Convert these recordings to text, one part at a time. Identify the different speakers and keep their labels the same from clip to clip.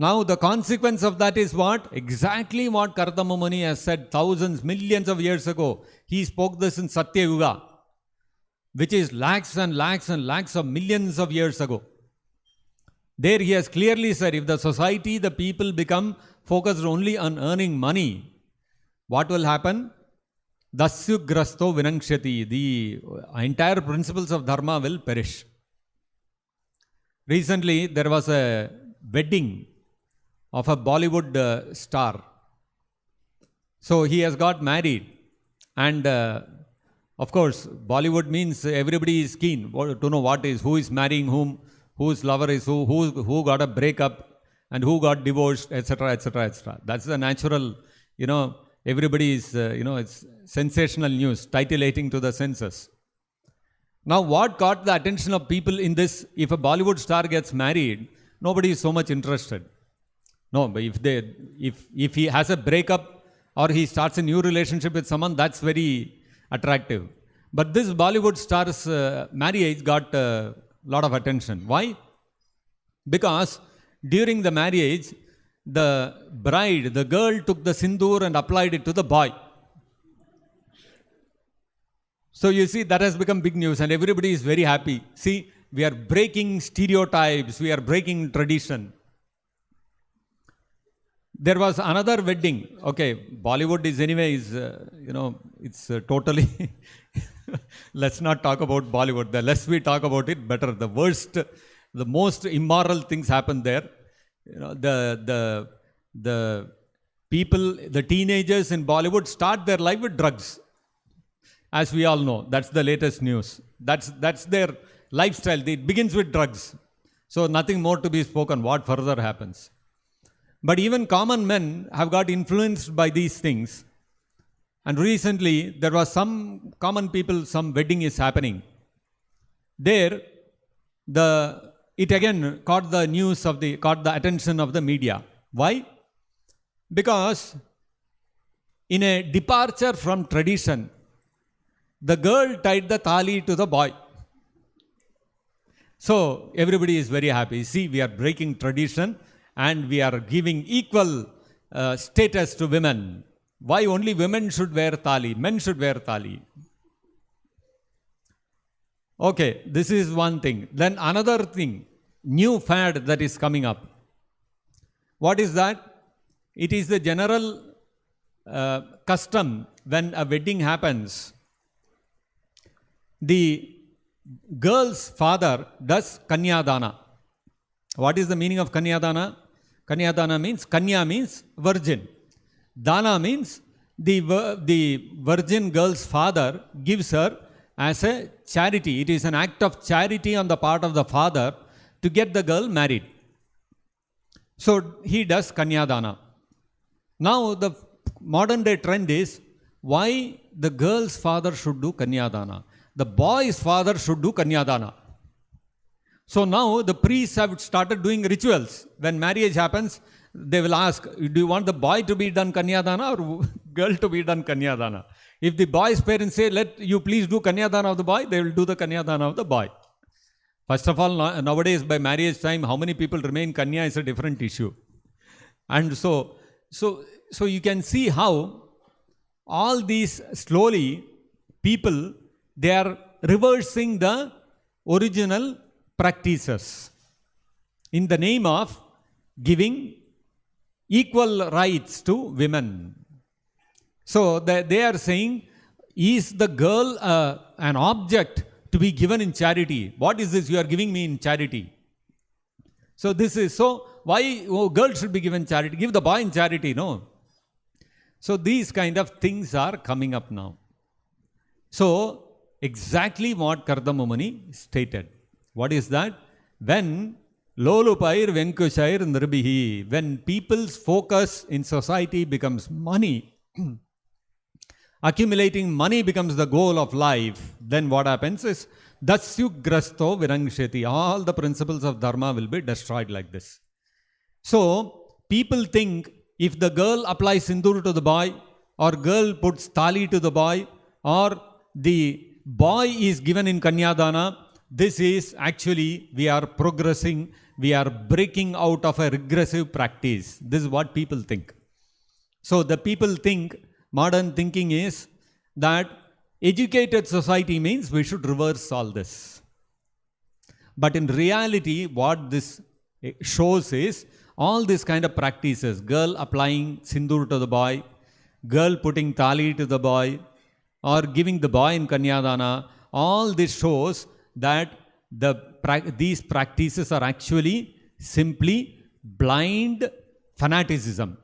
Speaker 1: Now the consequence of that is what? Exactly what Kardama Muni has said thousands, millions of years ago. He spoke this in Satya Yuga, which is lakhs and lakhs and lakhs of millions of years ago. There he has clearly said, if the society, the people become focused only on earning money, what will happen? Dasyugrasto vinangshati. The entire principles of dharma will perish. Recently, there was a wedding of a Bollywood star. So he has got married. And of course, Bollywood means everybody is keen to know who is marrying whom, whose lover is who got a breakup, and who got divorced, etc., etc., etc. That's the natural, everybody is, it's sensational news, titillating to the senses. Now, what caught the attention of people in this? If a Bollywood star gets married, nobody is so much interested. No, but if he has a breakup or he starts a new relationship with someone, that's very attractive. But this Bollywood star's marriage got a lot of attention. Why? Because during the marriage, the bride, the girl, took the sindoor and applied it to the boy. So you see, that has become big news and everybody is very happy. See, we are breaking stereotypes, we are breaking tradition. There was another wedding. Okay, Bollywood is anyway, it's totally, let's not talk about Bollywood. The less we talk about it, better. The worst, the most immoral things happen there. The people, the teenagers in Bollywood start their life with drugs. As we all know, that's the latest news. That's their lifestyle. It begins with drugs. So nothing more to be spoken. What further happens? But even common men have got influenced by these things. And recently, there was some common people, some wedding is happening. There, it again caught the attention of the media. Why? Because in a departure from tradition, the girl tied the thali to the boy. So everybody is very happy. See, we are breaking tradition and we are giving equal status to women. Why only women should wear thali? Men should wear thali. Okay, this is one thing. Then another thing, new fad that is coming up. What is that? It is the general custom when a wedding happens. The girl's father does kanyadana. What is the meaning of kanyadana? Kanyadana means, kanya means virgin. Dana means the virgin girl's father gives her as a charity. It is an act of charity on the part of the father to get the girl married. So he does kanyadana. Now the modern day trend is, why the girl's father should do kanyadana? The boy's father should do kanyadana. So now the priests have started doing rituals. When marriage happens, they will ask, do you want the boy to be done kanyadana or girl to be done kanyadana? If the boy's parents say, let you please do kanyadana of the boy, they will do the kanyadana of the boy. First of all, nowadays by marriage time, how many people remain kanya is a different issue. And so you can see how all these slowly people, they are reversing the original practices in the name of giving equal rights to women. So they are saying, is the girl an object to be given in charity? What is this you are giving me in charity? So this is, so why girl should be given charity? Give the boy in charity, no? So these kind of things are coming up now. So exactly what Kardama Muni stated. What is that? When Lolupair Venkushair Nirbihi, when people's focus in society becomes money, accumulating money becomes the goal of life, then what happens is, Dasyugrasto Virangsheti, all the principles of dharma will be destroyed like this. So, people think if the girl applies sindoor to the boy, or girl puts thali to the boy, or the boy is given in kanyadana, this is actually, we are progressing, we are breaking out of a regressive practice. This is what people think. So the people think, modern thinking is that educated society means we should reverse all this. But in reality, what this shows is all these kind of practices, girl applying sindoor to the boy, girl putting tali to the boy, or giving the boy in Kanyadana, all this shows that these practices are actually simply blind fanaticism.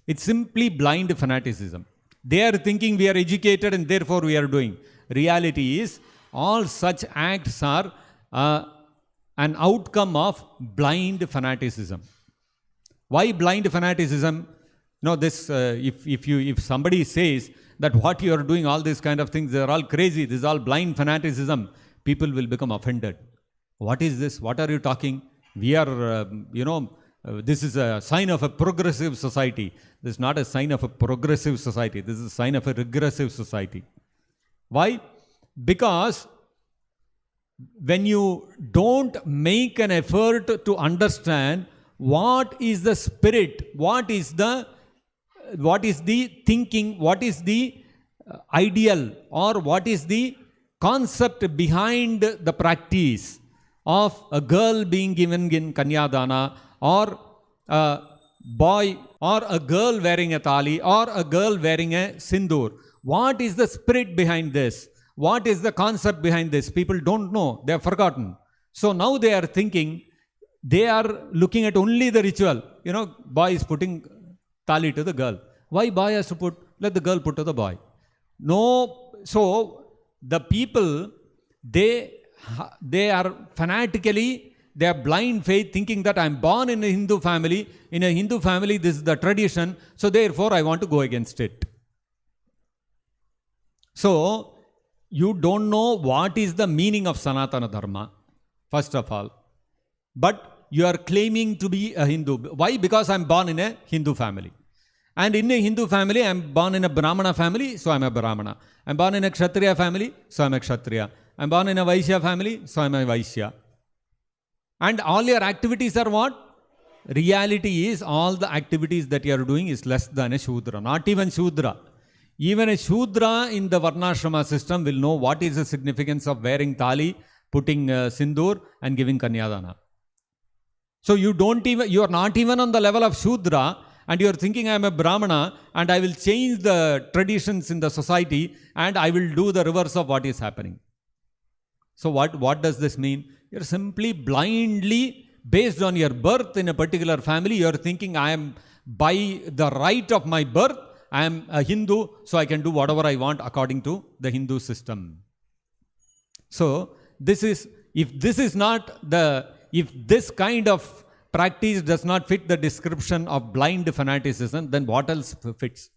Speaker 1: It's simply blind fanaticism. They are thinking we are educated and therefore we are doing. Reality is, all such acts are an outcome of blind fanaticism. Why blind fanaticism? No, this if somebody says that what you are doing, all these kind of things, they are all crazy, this is all blind fanaticism, people will become offended. What is this? What are you talking? We are, this is a sign of a progressive society. This is not a sign of a progressive society. This is a sign of a regressive society. Why? Because when you don't make an effort to understand what is the spirit, what is the thinking, what is the ideal, or what is the concept behind the practice of a girl being given in Kanyadana, or a boy, or a girl wearing a tali, or a girl wearing a sindoor. What is the spirit behind this? What is the concept behind this? People don't know. They have forgotten. So now they are thinking, they are looking at only the ritual. Boy is putting tali to the girl. Why boy has to put? Let the girl put to the boy. No. So the people, they are fanatically, they are blind faith, thinking that I am born in a Hindu family. In a Hindu family, this is the tradition. So therefore, I want to go against it. So you don't know what is the meaning of Sanatana Dharma, first of all. But you are claiming to be a Hindu. Why? Because I am born in a Hindu family. And in a Hindu family, I am born in a Brahmana family, so I am a Brahmana. I am born in a Kshatriya family, so I am a Kshatriya. I am born in a Vaishya family, so I am a Vaishya. And all your activities are what? Reality is, all the activities that you are doing is less than a Shudra. Not even Shudra. Even a Shudra in the Varnashrama system will know what is the significance of wearing tali, putting sindoor, and giving Kanyadana. So you are not even on the level of Shudra, and you are thinking I am a Brahmana, and I will change the traditions in the society, and I will do the reverse of what is happening. So what does this mean? You are simply blindly, based on your birth in a particular family, you are thinking I am, by the right of my birth, I am a Hindu, so I can do whatever I want according to the Hindu system. So if this kind of practice does not fit the description of blind fanaticism, then what else fits?